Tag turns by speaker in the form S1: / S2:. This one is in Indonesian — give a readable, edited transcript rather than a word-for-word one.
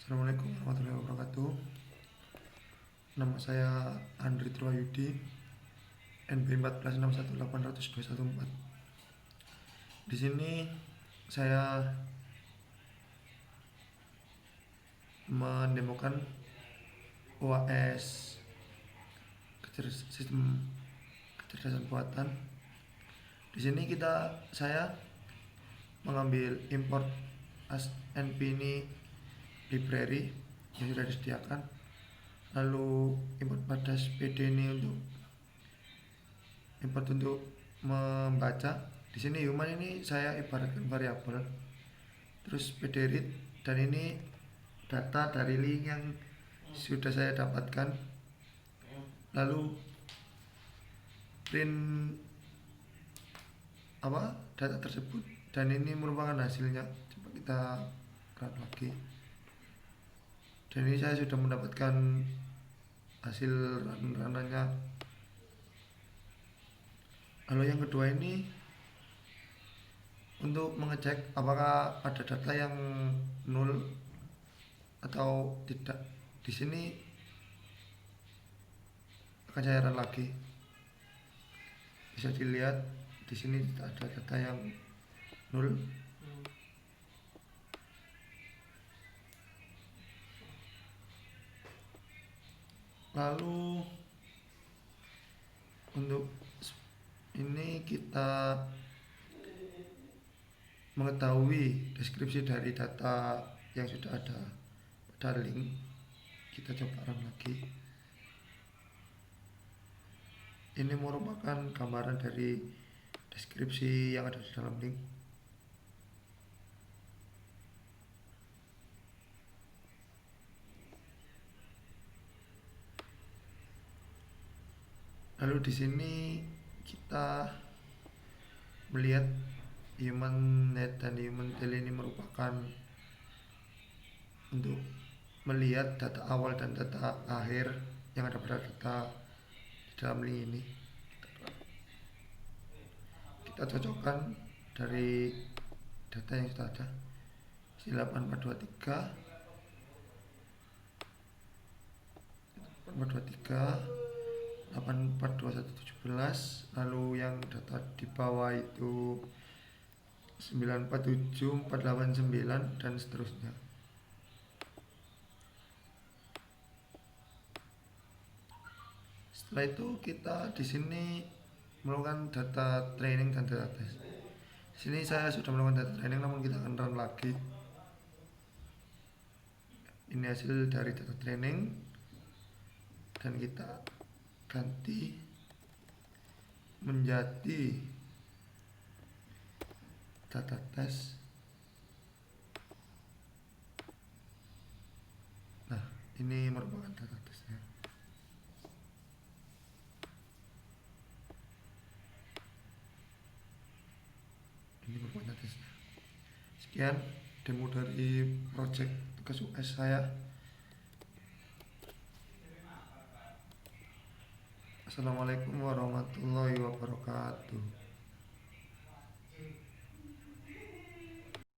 S1: Assalamualaikum warahmatullahi wabarakatuh. Nama saya Andri Triwayudi, NB 1461800214. Di sini saya mendemokan OAS sistem kecerdasan buatan. Di sini saya mengambil import NP library yang sudah disediakan, lalu import pada PD ini untuk import untuk membaca. Di sini human ini saya ibaratkan variabel, terus PD read, dan ini data dari link yang sudah saya dapatkan, lalu print data tersebut, dan ini merupakan hasilnya. Coba kita run lagi, dan ini saya sudah mendapatkan hasil run-runannya. Lalu yang kedua ini untuk mengecek apakah ada data yang nol atau tidak. Di sini akan saya run lagi. Bisa dilihat di sini tidak ada data yang nol. Lalu untuk ini kita mengetahui deskripsi dari data yang sudah ada pada link. Kita coba run lagi. Ini merupakan gambaran dari deskripsi yang ada di dalam link. Lalu di sini kita melihat human net dan human tail ini merupakan untuk melihat data awal dan data akhir yang ada pada data di dalam link ini. Kita cocokkan dari data yang sudah ada. 842117, lalu yang data di bawah itu 947489 dan seterusnya. Setelah itu kita di sini melakukan data training dan data test. Di sini saya sudah melakukan data training, namun kita akan run lagi. Ini hasil dari data training, dan kita ganti menjadi data test. Nah, ini merupakan data testnya. Ini merupakan data testnya. Sekian demo dari project tugas US saya. Assalamualaikum warahmatullahi wabarakatuh.